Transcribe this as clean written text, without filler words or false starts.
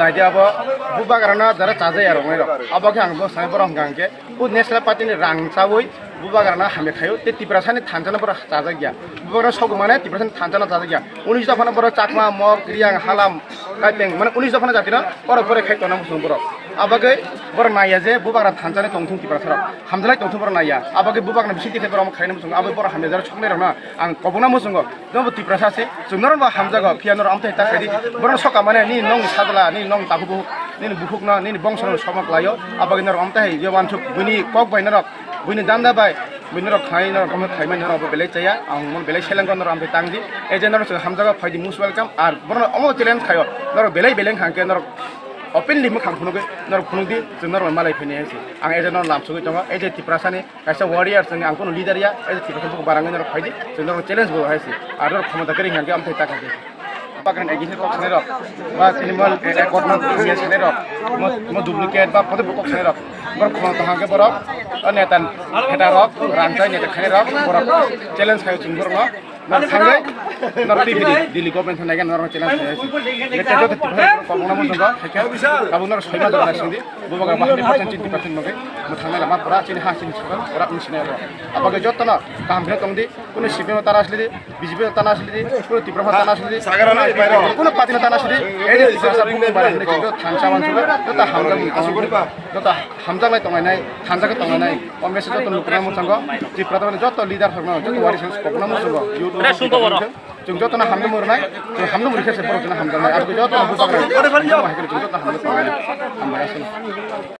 রাইতে আবো বুবাগারনা যারা চাজে আর রঙের আবাকে আংবো সাই বড় হাঙ্গাকে ও ন্যাশনাল পার্টিনি রাং চাবই বুবাগারনা হামে খায়ো তে তিপ্রাসানি থানজানা বড় চাজা গিয়া বুবাগারনা সব মানে তিপ্রাসানি থানজানা চাজা গিয়া 19 দফানা বড় চাকমা মগ রিয়াং হালাম কাইপেং মানে 19 দফানা জাতিনা বড় বড় খাইতো না মুসুম বড় আবাকে বড় নাইয়া যে বুবাগারনা থানজানি তংথুং তিপ্রাসারা হামজালাই তংথুং বড় নাইয়া আবাকে বুবাগারনা বিসি দেখে বড় খাইনা মুসুম আবাকে বড় হামে যারা ছকনে রনা আং কবনা মুসুঙ্গ দম তিপ্রাসাসে জুনর বা হামজাগো ফিয়ানর আমতে তা খাইদি বড় সকা মানে নি নং সাদলা নি নং তাকুবু নি বুকুকনা নি বংশন সমক লাयो আবাকে নর আমতে হে যে ওয়ানসুক বুনি কক বাইনরক বুনি দান্দা বাই বুনিরক খাই নর কম খাই মান নর বেলে চাইয়া আং মন বেলে সেলেঙ্গ নর আমতে তাংদি এই যে নর হামজাগো ফাইদি মুস ওয়েলকাম আর বড় অমো চ্যালেঞ্জ খাयो নর বেলে বেলেং খাংকে নর openly mo khangkhunugui nor khunugdi nor malai phene ase ang eje nor lam sugui tongo eje tiprasani kaisa warrior sing ang kono leader ya eje tiprasani ko barangai nor phaidi nor challenge bo haisi ar nor khamata kari hange am thai takake bagan egi kok sene rok ba animal record no ye sene rok mo duplicate ba photo kok sene rok bor khama hange borok anetan heta rok ranjai ne khane rok borok challenge khayo chungbor ma nor hange nor dili government hange nor challenge haisi lete to tiprasani ko mona mo jongo theke kabunor soima dor nasindi bubaga ba 100% moge mo thangna lama pura chini ha chini sukan pura insine ro abaga jotna kam bhe tongdi kono sibe tara asli bijbe tana asli kono tiprasani tana asli sagarana কোনো পাতিনা টানা শুধু এই যে তিপ্রাসা বুং বারে কিন্তু থানসা মানসুবে যত হামজা মুখা যত হামজা লাই তংলাই নাই থানসাকে তংলাই নাই কংগ্রেস যত নুকরা মুছাঙ্গ তিপ্রাতা মানে যত লিডার থাকনো যত ওয়ারি সেন্স কপনা মুছাঙ্গ ইউটিউব जों जतना हामनो मोरनाय जों हामनो मोरिखासे बर'जना हामजानाय आरो যত बुजाग्रा जों माहिखौ जों जत हामनो हामबायासो